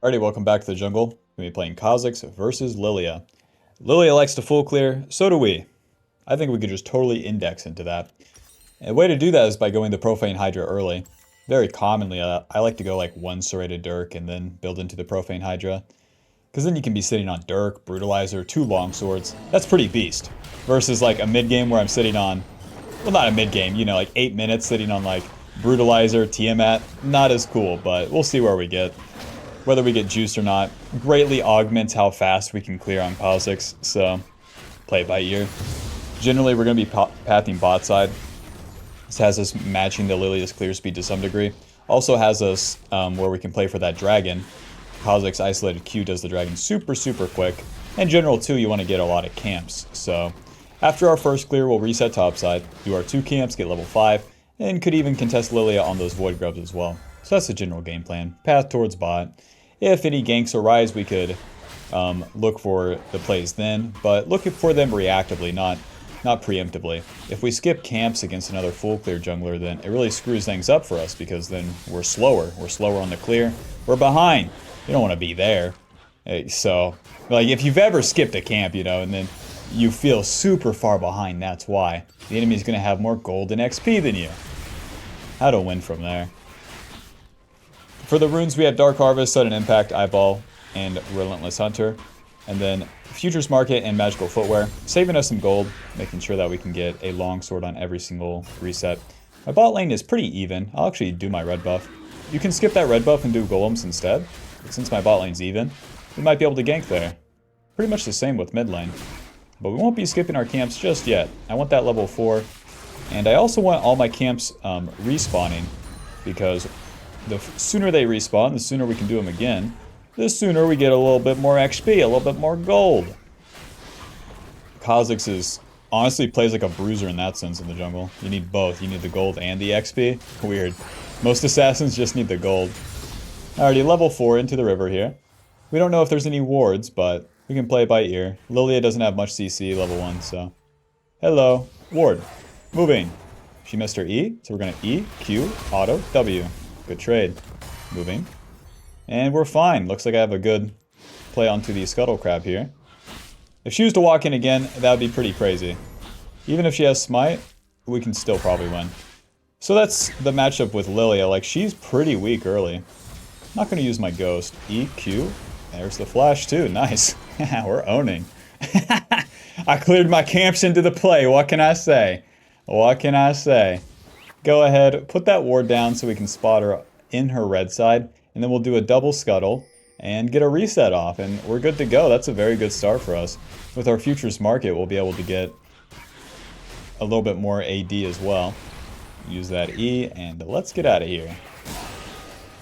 Alrighty, welcome back to the jungle. We're going to be playing Kha'zix versus Lilia. Lilia likes to full clear, so do we. I think we could just totally index into that. And the way to do that is by going the Profane Hydra early. Very commonly, I like to go like one serrated Dirk and then build into the Profane Hydra. Because then you can be sitting on Dirk, Brutalizer, 2 longswords. That's pretty beast. Versus like a mid game where I'm sitting on, well, not a mid game, you know, like 8 minutes sitting on like Brutalizer, Tiamat. Not as cool, but we'll see where we get. Whether we get juiced or not greatly augments how fast we can clear on Kha'zix, so play it by ear. Generally, we're going to be pathing bot side. This has us matching the Lilia's clear speed to some degree. Also has us where we can play for that dragon. Kha'zix isolated Q does the dragon super quick. In general, too, you want to get a lot of camps. So after our first clear, we'll reset topside, do our 2 camps, get level 5, and could even contest Lilia on those void grubs as well. So that's the general game plan. Path towards bot. If any ganks arise, we could look for the plays then, but look for them reactively, not preemptively. If we skip camps against another full clear jungler, then it really screws things up for us because then we're slower. We're slower on the clear. We're behind. You don't want to be there. So, like, if you've ever skipped a camp, you know, and then you feel super far behind, that's why. The enemy's going to have more gold and XP than you. How to win from there. For the runes, we have Dark Harvest, Sudden Impact, Eyeball, and Relentless Hunter. And then Futures Market and Magical Footwear, saving us some gold, making sure that we can get a longsword on every single reset. My bot lane is pretty even. I'll actually do my red buff. You can skip that red buff and do golems instead. But since my bot lane's even, we might be able to gank there. Pretty much the same with mid lane. But we won't be skipping our camps just yet. I want that level 4. And I also want all my camps respawning, because the sooner they respawn, the sooner we can do them again. The sooner we get a little bit more XP, a little bit more gold. Kha'zix honestly plays like a bruiser in that sense in the jungle. You need both. You need the gold and the XP. Weird. Most assassins just need the gold. Alrighty, level 4 into the river here. We don't know if there's any wards, but we can play it by ear. Lilia doesn't have much CC, level 1, so. Hello. Ward. Moving. She missed her E, so we're going to E, Q, auto, W. Good trade. Moving. And we're fine. Looks like I have a good play onto the Scuttle Crab here. If she was to walk in again, that would be pretty crazy. Even if she has Smite, we can still probably win. So that's the matchup with Lilia. Like, she's pretty weak early. Not going to use my Ghost. E, Q. There's the Flash too. Nice. We're owning. I cleared my camps into the play. What can I say? What can I say? Go ahead, put that ward down so we can spot her in her red side, and then we'll do a double scuttle and get a reset off, and we're good to go. That's a very good start for us. With our futures market, we'll be able to get a little bit more AD as well. Use that E, and let's get out of here.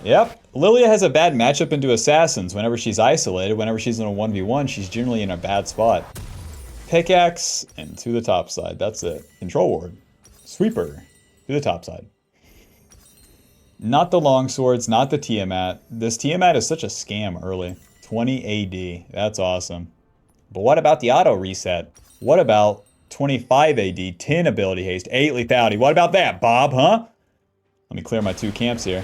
Yep, Lilia has a bad matchup into assassins. Whenever she's isolated, whenever she's in a 1v1, she's generally in a bad spot. Pickaxe, and to the top side. That's it. Control ward. Sweeper. To the top side. Not the longswords, not the Tiamat. This Tiamat is such a scam early. 20 AD. That's awesome. But what about the auto reset? What about 25 AD, 10 ability haste, 8 lethality? What about that, Bob, huh? Let me clear my 2 camps here.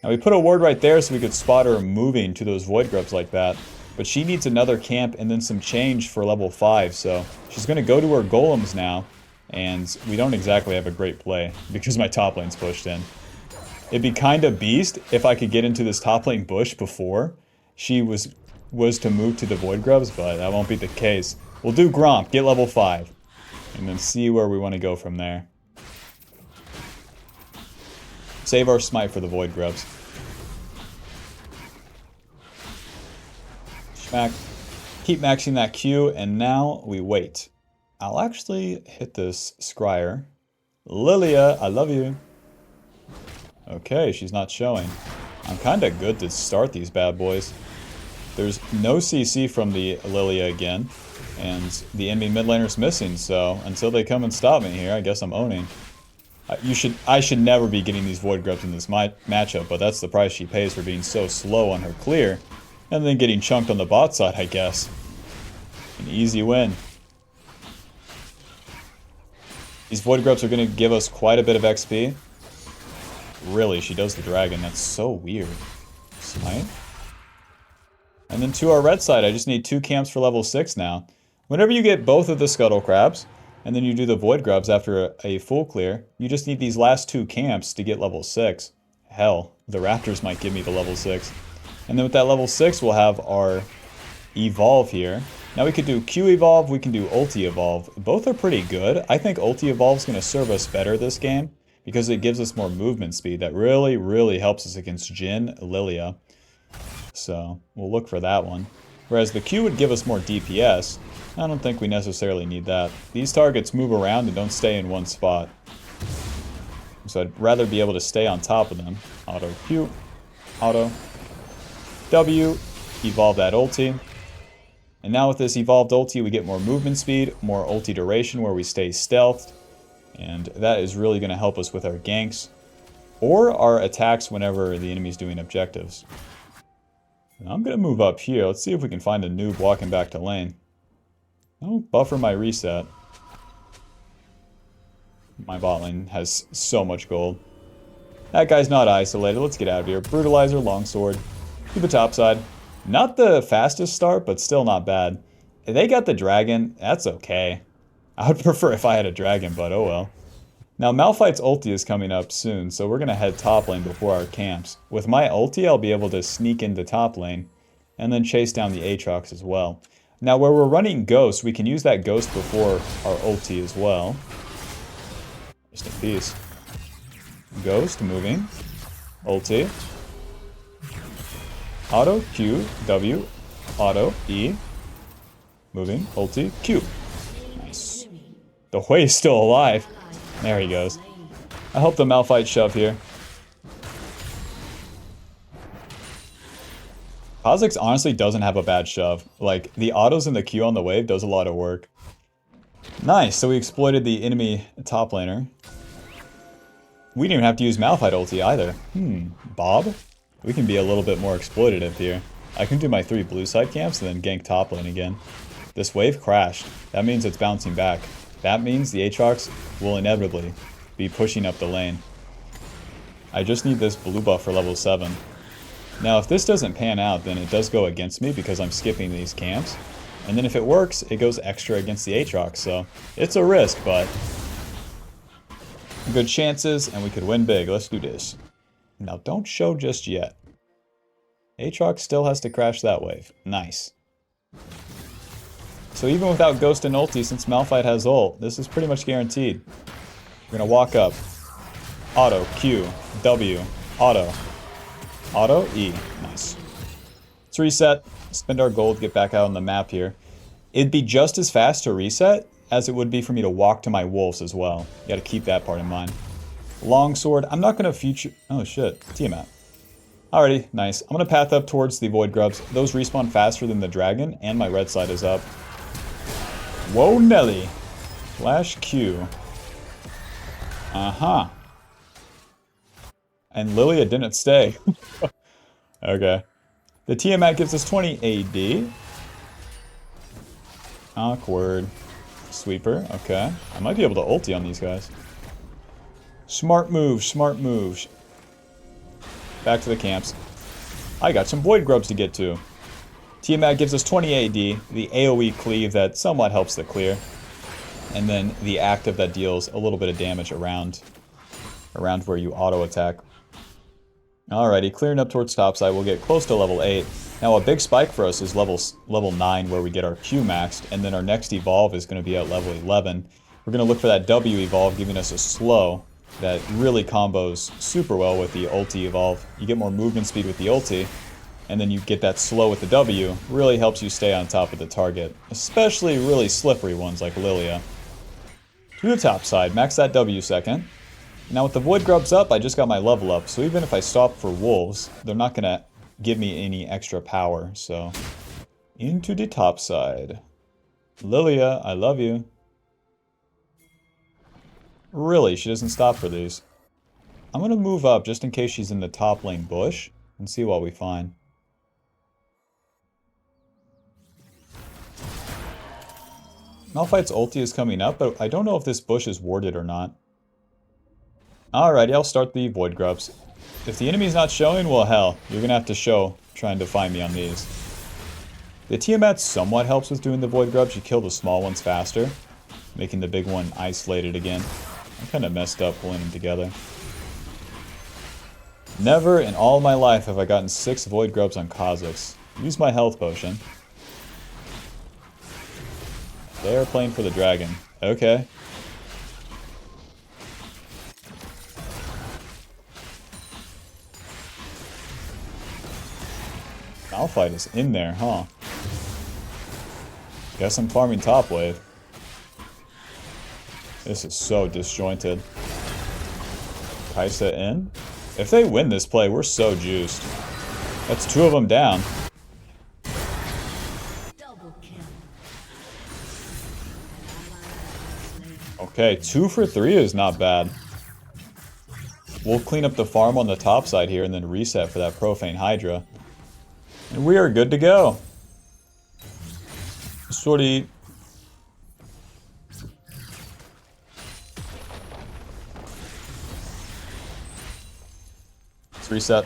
Now we put a ward right there so we could spot her moving to those void grubs like that. But she needs another camp and then some change for level 5. So she's going to go to her golems now. And we don't exactly have a great play because my top lane's pushed in. It'd be kind of beast if I could get into this top lane bush before she was to move to the void grubs, but that won't be the case. We'll do Gromp, get level 5, and then see where we want to go from there. Save our smite for the void grubs. Smack. Keep maxing that Q, and now we wait. I'll actually hit this Scryer. Lilia, I love you. Okay, she's not showing. I'm kind of good to start these bad boys. There's no CC from the Lilia again, and the enemy mid laner's missing, so until they come and stop me here, I guess I'm owning. I should never be getting these void grubs in this matchup, but that's the price she pays for being so slow on her clear, and then getting chunked on the bot side, I guess. An easy win. These void grubs are going to give us quite a bit of XP. Really, she does the dragon. That's so weird. Smite? And then to our red side, I just need 2 camps for level 6 now. Whenever you get both of the Scuttle Crabs, and then you do the Void Grubs after a full clear, you just need these last 2 camps to get level 6. Hell, the Raptors might give me the level 6. And then with that level 6, we'll have our Evolve here. Now we could do Q Evolve, we can do Ulti Evolve. Both are pretty good. I think Ulti Evolve is going to serve us better this game because it gives us more movement speed. That really, really helps us against Jhin, Lilia. So we'll look for that one. Whereas the Q would give us more DPS. I don't think we necessarily need that. These targets move around and don't stay in one spot. So I'd rather be able to stay on top of them. Auto Q, auto W, evolve that ulti. And now with this evolved ulti, we get more movement speed, more ulti duration where we stay stealthed. And that is really going to help us with our ganks. Or our attacks whenever the enemy's doing objectives. Now I'm going to move up here. Let's see if we can find a noob walking back to lane. Oh, buffer my reset. My bot lane has so much gold. That guy's not isolated. Let's get out of here. Brutalizer, longsword. To the top side. Not the fastest start, but still not bad. If they got the dragon, that's okay. I would prefer if I had a dragon, but oh well. Now Malphite's ulti is coming up soon, so we're going to head top lane before our camps. With my ulti, I'll be able to sneak into top lane, and then chase down the Aatrox as well. Now where we're running Ghost, we can use that Ghost before our ulti as well. Just in peace. Ghost, moving. Ulti. Auto, Q, W, auto, E. Moving, ulti, Q. Nice. The Hui is still alive. There he goes. I hope the Malphite shove here. Kha'Zix honestly doesn't have a bad shove. Like, the autos and the Q on the wave does a lot of work. Nice, so we exploited the enemy top laner. We didn't even have to use Malphite ulti either. Bob? We can be a little bit more exploitative here. I can do my 3 blue side camps and then gank top lane again. This wave crashed. That means it's bouncing back. That means the Aatrox will inevitably be pushing up the lane. I just need this blue buff for level 7. Now if this doesn't pan out, then it does go against me because I'm skipping these camps. And then if it works, it goes extra against the Aatrox, so it's a risk, but good chances, and we could win big. Let's do this. Now don't show just yet. Aatrox still has to crash that wave. Nice. So even without Ghost and ulti, since Malphite has ult, this is pretty much guaranteed. We're gonna walk up. Auto, Q, W, auto. Auto, E. Nice. Let's reset. Spend our gold, get back out on the map here. It'd be just as fast to reset as it would be for me to walk to my wolves as well. You gotta keep that part in mind. Longsword. I'm not gonna feature... Oh shit. Tiamat. Alrighty, nice. I'm gonna path up towards the Void Grubs. Those respawn faster than the dragon, and my red side is up. Whoa, Nelly. Flash Q. Uh-huh. And Lilia didn't stay. Okay. The Tiamat gives us 20 AD. Awkward. Sweeper, okay. I might be able to ulti on these guys. Smart move, smart move. Back to the camps. I got some Void Grubs to get to. Tiamat gives us 20 AD, the AoE cleave that somewhat helps the clear, and then the active that deals a little bit of damage around where you auto attack. Alrighty, clearing up towards topside, we'll get close to level 8. Now a big spike for us is level 9 where we get our Q maxed, and then our next evolve is going to be at level 11. We're going to look for that W evolve, giving us a slow that really combos super well with the ulti evolve. You get more movement speed with the ulti, and then you get that slow with the W. Really helps you stay on top of the target, especially really slippery ones like Lilia. To the top side, max that W second. Now with the Void Grubs up, I just got my level up, so even if I stop for wolves, they're not going to give me any extra power, so into the top side. Lilia, I love you. Really, she doesn't stop for these. I'm going to move up just in case she's in the top lane bush and see what we find. Malphite's ulti is coming up, but I don't know if this bush is warded or not. Alrighty, I'll start the Void Grubs. If the enemy's not showing, well hell, you're going to have to show trying to find me on these. The Tiamat somewhat helps with doing the Void Grubs. You kill the small ones faster, making the big one isolated again. I kind of messed up pulling them together. Never in all my life have I gotten 6 Void Grubs on Kha'zix. Use my health potion. They're playing for the dragon. Okay. Malphite is in there, huh? Guess I'm farming top wave. This is so disjointed. Kaisa in? If they win this play, we're so juiced. That's 2 of them down. Okay, 2 for 3 is not bad. We'll clean up the farm on the top side here and then reset for that Profane Hydra. And we are good to go. Sorty. Let's reset.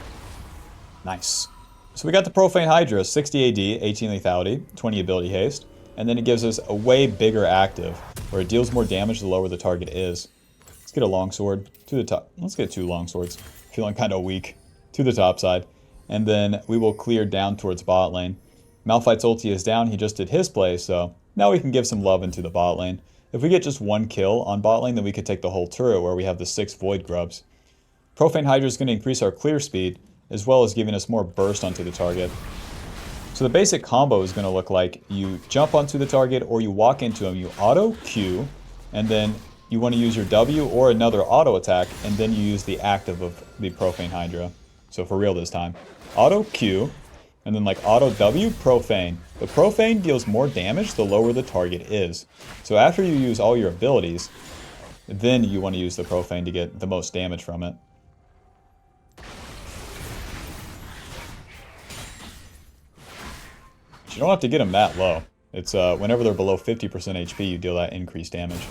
Nice. So we got the Profane Hydra, 60 AD, 18 lethality, 20 ability haste, and then it gives us a way bigger active, where it deals more damage the lower the target is. Let's get a longsword to the top. Let's get 2 longswords. Feeling kind of weak. To the top side. And then we will clear down towards bot lane. Malphite's ulti is down. He just did his play, so now we can give some love into the bot lane. If we get just 1 kill on bot lane, then we could take the whole turret where we have the 6 Void Grubs. Profane Hydra is going to increase our clear speed, as well as giving us more burst onto the target. So the basic combo is going to look like you jump onto the target or you walk into him, you auto Q, and then you want to use your W or another auto attack, and then you use the active of the Profane Hydra. So for real this time. Auto Q, and then like auto W, Profane. The Profane deals more damage the lower the target is. So after you use all your abilities, then you want to use the Profane to get the most damage from it. You don't have to get them that low. It's whenever they're below 50% HP, you deal that increased damage.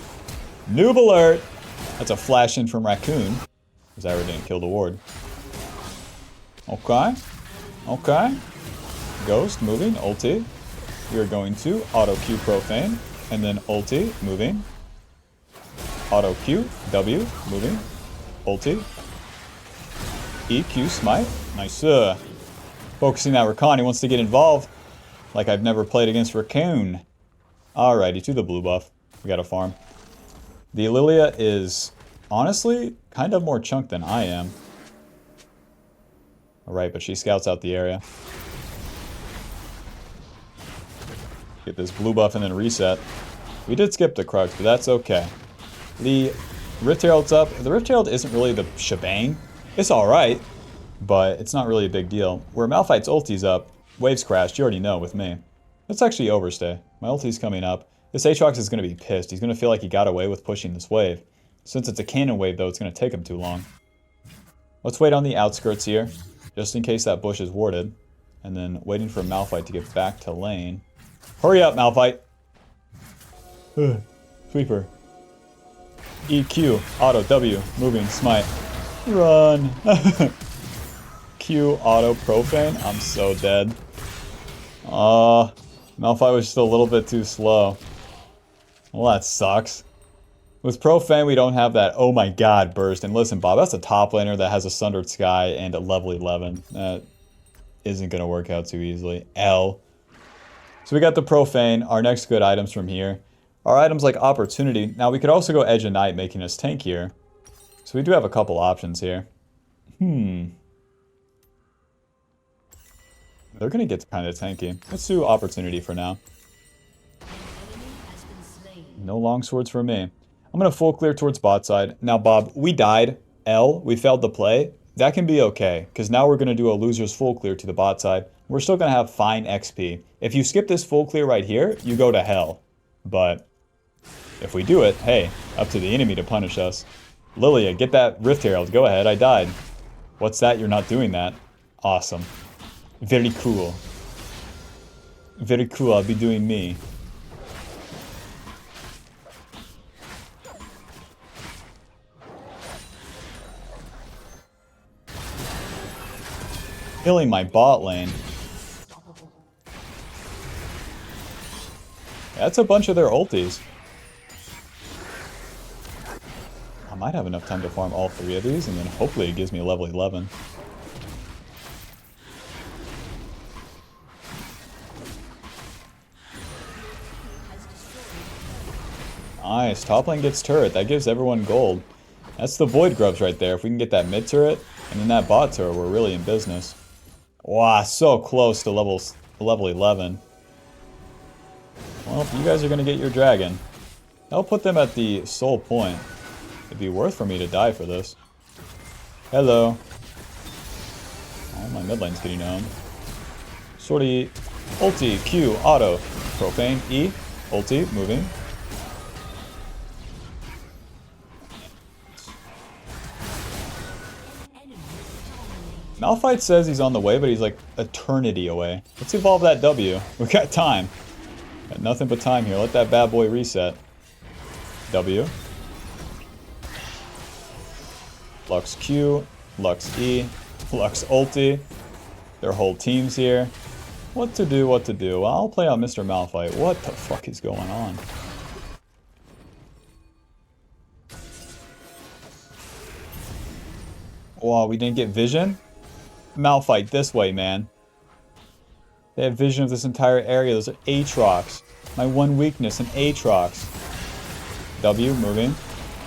Noob alert! That's a flash in from Raccoon. Because Ira didn't kill the ward. Okay. Okay. Ghost moving, ulti. We are going to auto Q Profane. And then ulti, moving. Auto Q, W, moving. Ulti. EQ, smite. Nice. Focusing that Rakan, he wants to get involved. Like I've never played against Raccoon. Alrighty, to the blue buff. We got a farm. The Lilia is, honestly, kind of more chunk than I am. Alright, but she scouts out the area. Get this blue buff and then reset. We did skip the Crux, but that's okay. The Rift Herald's up. The Rift Herald isn't really the shebang. It's alright, but it's not really a big deal. Where Malphite's ulti's up, waves crashed, you already know with me. Let's actually overstay. My ulti's coming up. This Aatrox is going to be pissed. He's going to feel like he got away with pushing this wave. Since it's a cannon wave, though, it's going to take him too long. Let's wait on the outskirts here, just in case that bush is warded. And then waiting for Malphite to get back to lane. Hurry up, Malphite! Sweeper. EQ, auto, W, moving, smite. Run! Q, auto, Profane. I'm so dead. Malphite was just a little bit too slow. Well, that sucks. With Profane, we don't have that, oh my god, burst. And listen, Bob, that's a top laner that has a Sundered Sky and a level 11. That isn't going to work out too easily. L. So we got the Profane, our next good items from here. Our items like Opportunity. Now, we could also go Edge of Night, making us tankier. So we do have a couple options here. They're going to get kind of tanky. Let's do Opportunity for now. No longswords for me. I'm going to full clear towards bot side. Now, Bob, we died. L, we failed the play. That can be okay, because now we're going to do a loser's full clear to the bot side. We're still going to have fine XP. If you skip this full clear right here, you go to hell. But if we do it, hey, up to the enemy to punish us. Lilia, get that Rift Herald. Go ahead, I died. What's that? You're not doing that. Awesome. Very cool. Very cool, I'll be doing me. Killing my bot lane. That's a bunch of their ultis. I might have enough time to farm all 3 of these, and then hopefully it gives me a level 11. Nice. Top lane gets turret. That gives everyone gold. That's the Void Grubs right there. If we can get that mid turret and then that bot turret, we're really in business. Wow, so close to level 11. Well, if you guys are going to get your dragon, I'll put them at the soul point. It'd be worth for me to die for this. Hello. Oh, my mid lane's getting owned. Sortie, ulti, Q, auto, profane, E, ulti, moving. Malphite says he's on the way, but he's like eternity away. Let's evolve that W. We got time. Got nothing but time here. Let that bad boy reset. W. Lux Q. Lux E. Lux ulti. Their whole team's here. What to do, what to do? Well, I'll play on Mr. Malphite. What the fuck is going on? Wow, we didn't get vision? Malphite this way, man. They have vision of this entire area. Those are Aatrox. My one weakness, an Aatrox. W, moving.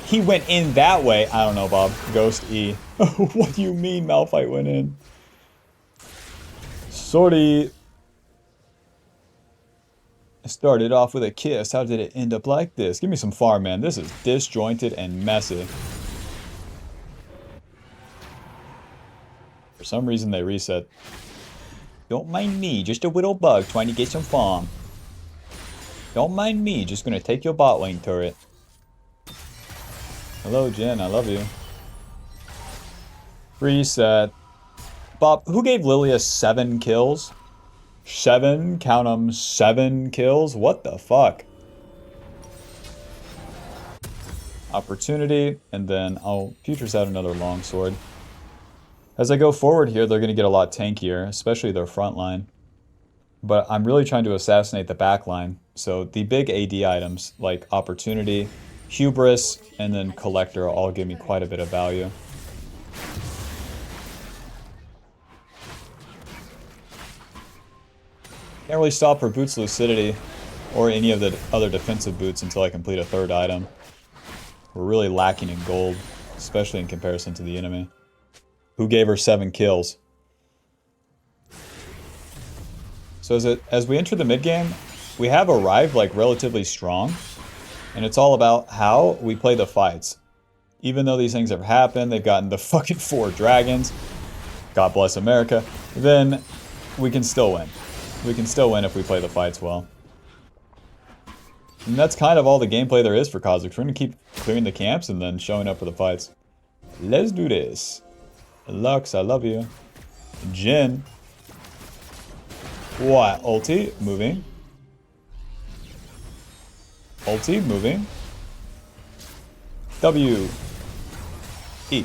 He went in that way. I don't know, Bob. Ghost E. What do you mean Malphite went in? Sortie. I started off with a kiss. How did it end up like this? Give me some farm, man. This is disjointed and messy. For some reason they reset. Don't mind me, just a little bug trying to get some farm. Don't mind me, just gonna take your bot lane turret. Hello Jen, I love you. Reset. Bob, who gave Lilia 7 kills? 7? Count them, 7 kills? What the fuck? Opportunity, and then I'll futures out another longsword. As I go forward here, they're going to get a lot tankier, especially their front line. But I'm really trying to assassinate the back line. So the big AD items, like Opportunity, Hubris, and then Collector all give me quite a bit of value. Can't really stop for Boots Lucidity, or any of the other defensive boots until I complete a 3rd item. We're really lacking in gold, especially in comparison to the enemy. Who gave her 7 kills? So as we enter the mid game, we have arrived like relatively strong, and it's all about how we play the fights. Even though these things have happened, they've gotten the fucking 4 dragons, God bless America, then we can still win. We can still win if we play the fights well. And that's kind of all the gameplay there is for Kha'zix. We're going to keep clearing the camps and then showing up for the fights. Let's do this. Lux, I love you. Jin. What? Ulti, moving. Ulti, moving. W. E.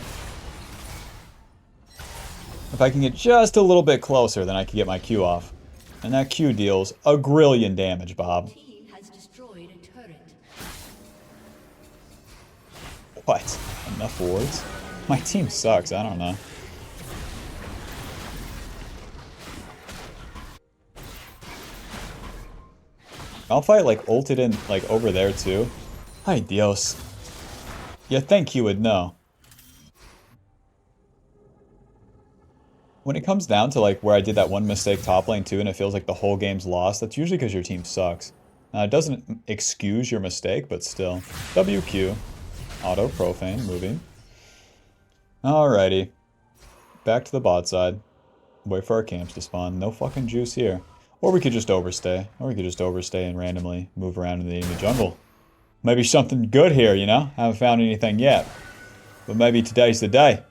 If I can get just a little bit closer, then I can get my Q off. And that Q deals a grillion damage, Bob. What? Enough wards? My team sucks, I don't know. Malphite like ulted in like over there too. Ay Dios. You think you would know. When it comes down to like where I did that one mistake top lane too and it feels like the whole game's lost, that's usually because your team sucks. Now it doesn't excuse your mistake, but still. WQ. Auto, profane, moving. Alrighty. Back to the bot side. Wait for our camps to spawn. No fucking juice here. Or we could just overstay. Or we could just overstay and randomly move around in the enemy jungle. Maybe something good here, you know? Haven't found anything yet. But maybe today's the day.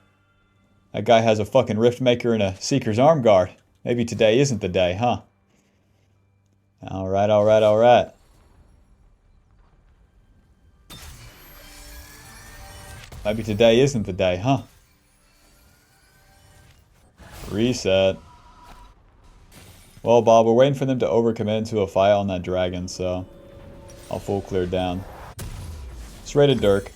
That guy has a fucking Riftmaker and a Seeker's Arm Guard. Maybe today isn't the day, huh? Alright, alright, alright. Maybe today isn't the day, huh? Reset. Well, Bob, we're waiting for them to overcommit into a fight on that dragon, so I'll full clear down. Serrated Dirk,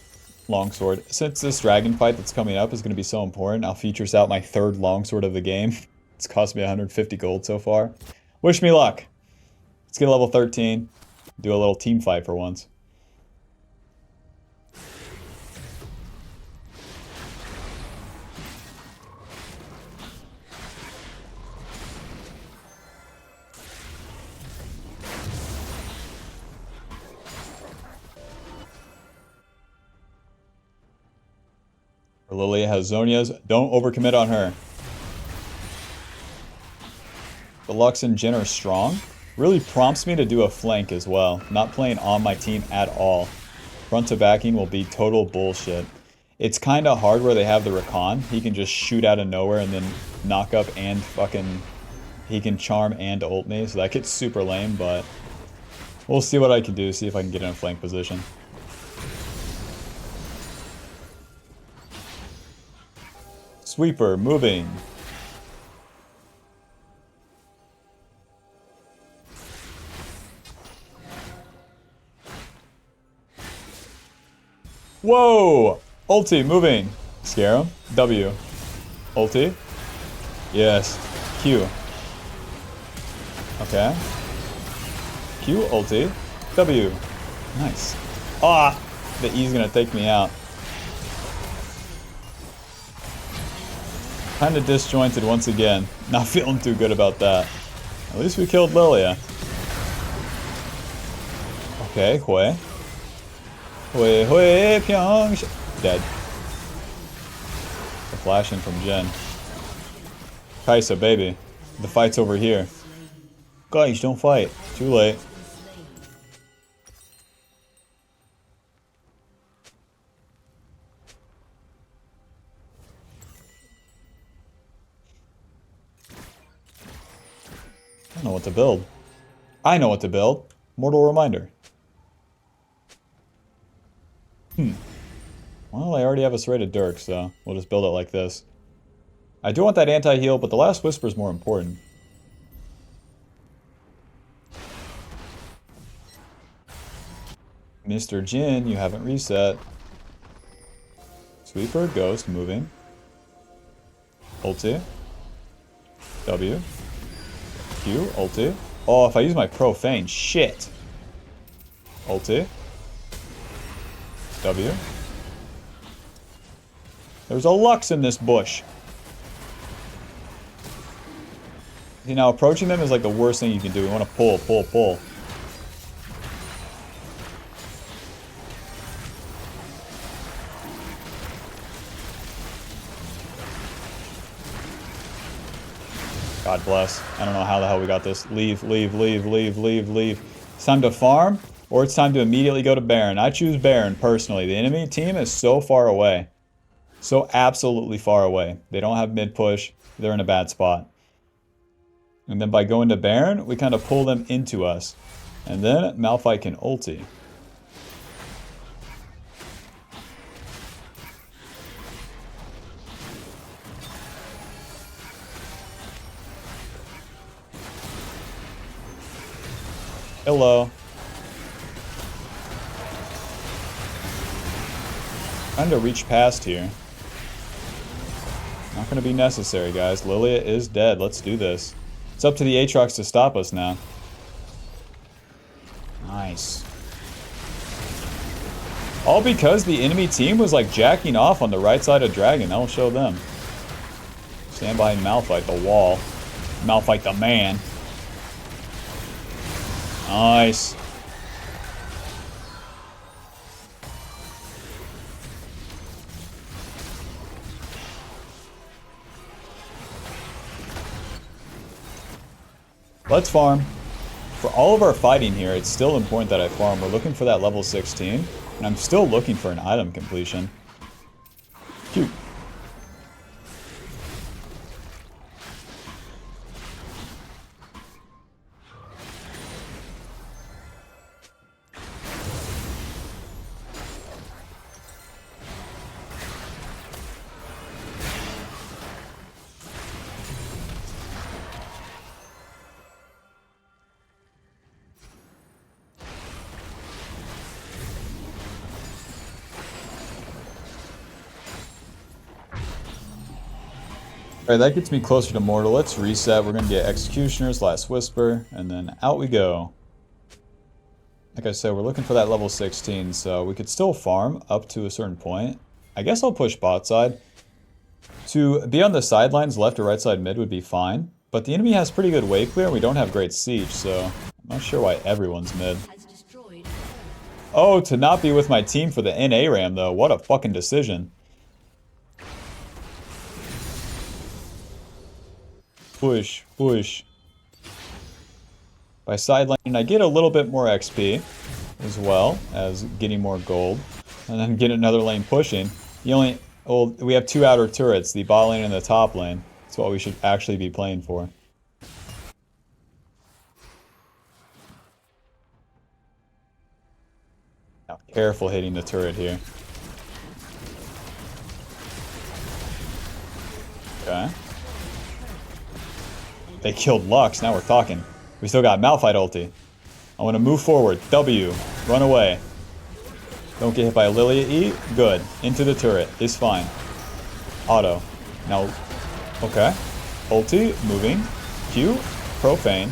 longsword. Since this dragon fight that's coming up is going to be so important, I'll features out my third longsword of the game. It's cost me 150 gold so far. Wish me luck. Let's get a level 13. Do a little team fight for once. Lilia has Zonia's. Don't overcommit on her. The Lux and Jhin are strong. Really prompts me to do a flank as well. Not playing on my team at all. Front to backing will be total bullshit. It's kind of hard where they have the Rakan. He can just shoot out of nowhere and then knock up and fucking... He can charm and ult me, so that gets super lame, but... We'll see what I can do, see if I can get in a flank position. Sweeper, moving. Whoa! Ulti, moving. Scare him. W. Ulti. Yes. Q. Okay. Q, ulti. W. Nice. Ah! The E's gonna take me out. Kinda disjointed once again. Not feeling too good about that. At least we killed Lilia. Okay, Hui. Hui, Pyong. Dead. The flash in from Jhin. Kaisa, baby. The fight's over here. Guys, don't fight. Too late. I don't know what to build. I know what to build. Mortal Reminder. Well, I already have a serrated Dirk, so we'll just build it like this. I do want that anti-heal, but the last whisper is more important. Mr. Jhin, you haven't reset. Sweeper, Ghost, moving. Ulti. W. Q, ulti. Oh, if I use my profane, shit. Ulti. W. There's a Lux in this bush. See, now approaching them is like the worst thing you can do. We want to pull, pull, pull. God bless. I don't know how the hell we got this. Leave, leave, leave, leave, leave, leave. It's time to farm, or it's time to immediately go to Baron. I choose Baron, personally. The enemy team is so far away. So absolutely far away. They don't have mid push. They're in a bad spot. And then by going to Baron, we kind of pull them into us. And then Malphite can ulti. Hello. Trying to reach past here. Not going to be necessary, guys. Lilia is dead. Let's do this. It's up to the Aatrox to stop us now. Nice. All because the enemy team was like jacking off on the right side of Dragon. That'll show them. Stand behind Malphite, the wall. Malphite the man. Nice. Let's farm. For all of our fighting here, it's still important that I farm. We're looking for that level 16, and I'm still looking for an item completion. Cute. Alright, that gets me closer to Mortal. Let's reset. We're going to get Executioners, Last Whisper, and then out we go. Like I said, we're looking for that level 16, so we could still farm up to a certain point. I guess I'll push bot side. To be on the sidelines, left or right side mid would be fine. But the enemy has pretty good wave clear, and we don't have great siege, so I'm not sure why everyone's mid. Oh, to not be with my team for the NA ram, though. What a fucking decision. Push, push. By sidelining, I get a little bit more XP, as well as getting more gold. And then get another lane pushing. Well, we have two outer turrets, the bot lane and the top lane. That's what we should actually be playing for. Now, careful hitting the turret here. Okay. They killed Lux, now we're talking. We still got Malphite ulti. I want to move forward. W. Run away. Don't get hit by a Lilia E. Good. Into the turret. Is fine. Auto. Now. Okay. Ulti. Moving. Q. Profane.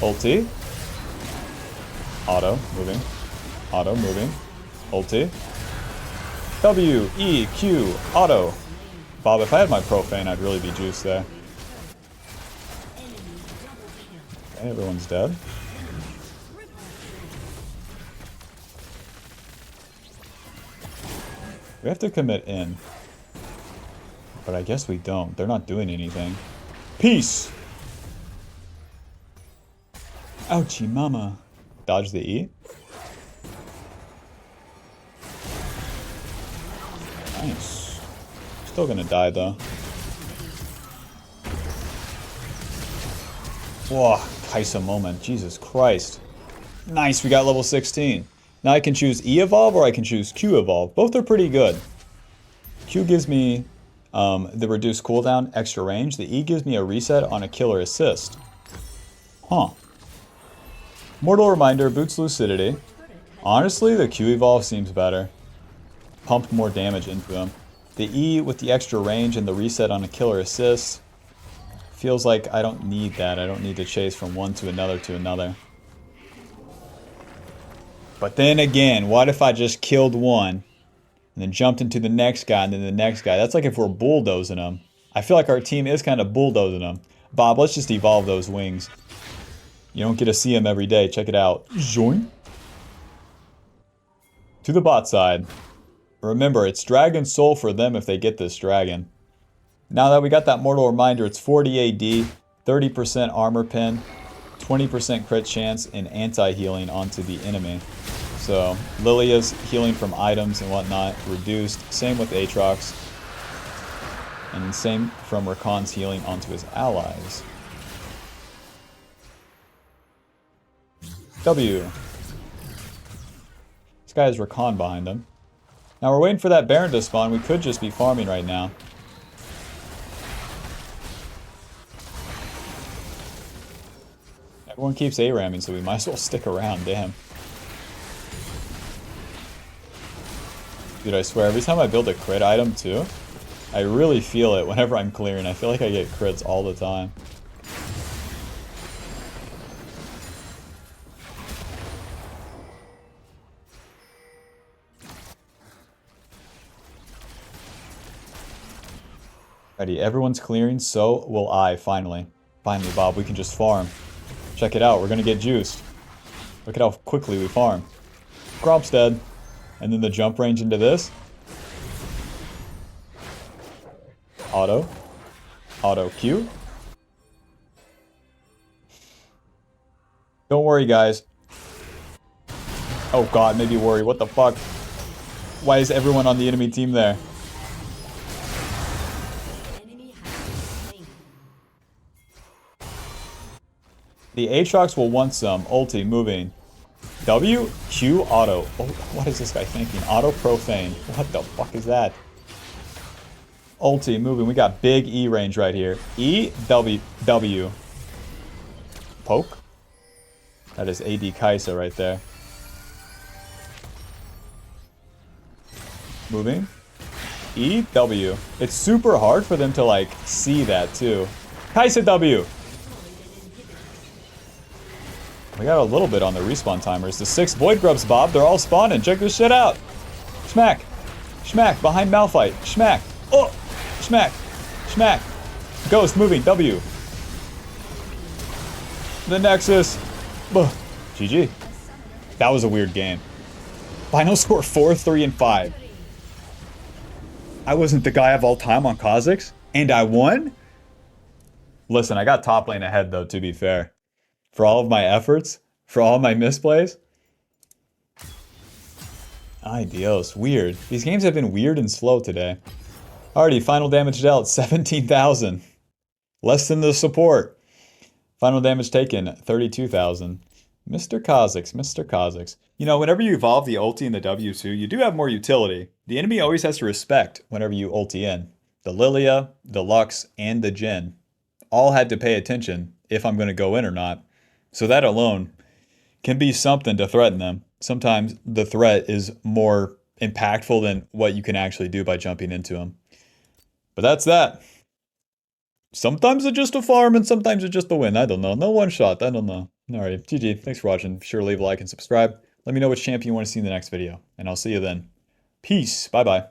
Ulti. Auto. Moving. Auto. Moving. Ulti. W. E. Q. Auto. Bob, if I had my Profane, I'd really be juiced there. Okay, everyone's dead. We have to commit in. But I guess we don't. They're not doing anything. Peace! Ouchie mama. Dodge the E. Nice. Still gonna die though. Whoa, Kaisa moment. Jesus Christ. Nice, we got level 16. Now I can choose E evolve or I can choose Q evolve. Both are pretty good. Q gives me the reduced cooldown, extra range. The E gives me a reset on a killer assist. Huh. Mortal Reminder, boots lucidity. Honestly, the Q evolve seems better. Pumped more damage into him. The E with the extra range and the reset on a killer assist. Feels like I don't need that. I don't need to chase from one to another to another. But then again, what if I just killed one and then jumped into the next guy and then the next guy? That's like if we're bulldozing them. I feel like our team is kind of bulldozing them. Bob, let's just evolve those wings. You don't get to see them every day. Check it out. Join. To the bot side. Remember, it's Dragon Soul for them if they get this dragon. Now that we got that Mortal Reminder, it's 40 AD, 30% armor pen, 20% crit chance, and anti-healing onto the enemy. So, Lilia's healing from items and whatnot reduced. Same with Aatrox. And same from Rakan's healing onto his allies. W. This guy has Rakan behind him. Now we're waiting for that Baron to spawn. We could just be farming right now. Everyone keeps A-ramming, so we might as well stick around, damn. Dude, I swear, every time I build a crit item, too, I really feel it whenever I'm clearing. I feel like I get crits all the time. Ready, everyone's clearing, so will I, finally. Finally, Bob, we can just farm. Check it out, we're gonna get juiced. Look at how quickly we farm. Gromp's dead. And then the jump range into this. Auto. Auto Q. Don't worry, guys. Oh god, maybe worry. What the fuck? Why is everyone on the enemy team there? The Aatrox will want some. Ulti, moving. W, Q, auto. Oh, what is this guy thinking? Auto profane. What the fuck is that? Ulti, moving. We got big E range right here. E, W, W. Poke? That is AD Kaisa right there. Moving. E, W. It's super hard for them to, like, see that, too. Kaisa W. We got a little bit on the respawn timers. The 6 Void Grubs, Bob. They're all spawning. Check this shit out. Smack. Smack. Behind Malphite. Smack. Oh! Smack. Smack. Ghost moving. W. The Nexus. GG. That was a weird game. Final score 4, 3, and 5. I wasn't the guy of all time on Kha'Zix, and I won? Listen, I got top lane ahead, though, to be fair. For all of my efforts, for all my misplays. Ay Dios, weird. These games have been weird and slow today. Alrighty, final damage dealt, 17,000. Less than the support. Final damage taken, 32,000. Mr. Kha'Zix, Mr. Kha'Zix. You know, whenever you evolve the ulti and the W2, you do have more utility. The enemy always has to respect whenever you ulti in. The Lilia, the Lux, and the Jhin all had to pay attention if I'm going to go in or not. So that alone can be something to threaten them. Sometimes the threat is more impactful than what you can actually do by jumping into them. But that's that. Sometimes it's just a farm and sometimes it's just a win. I don't know. No one shot. I don't know. Alright, GG. Thanks for watching. Be sure to leave a like and subscribe. Let me know which champion you want to see in the next video. And I'll see you then. Peace. Bye-bye.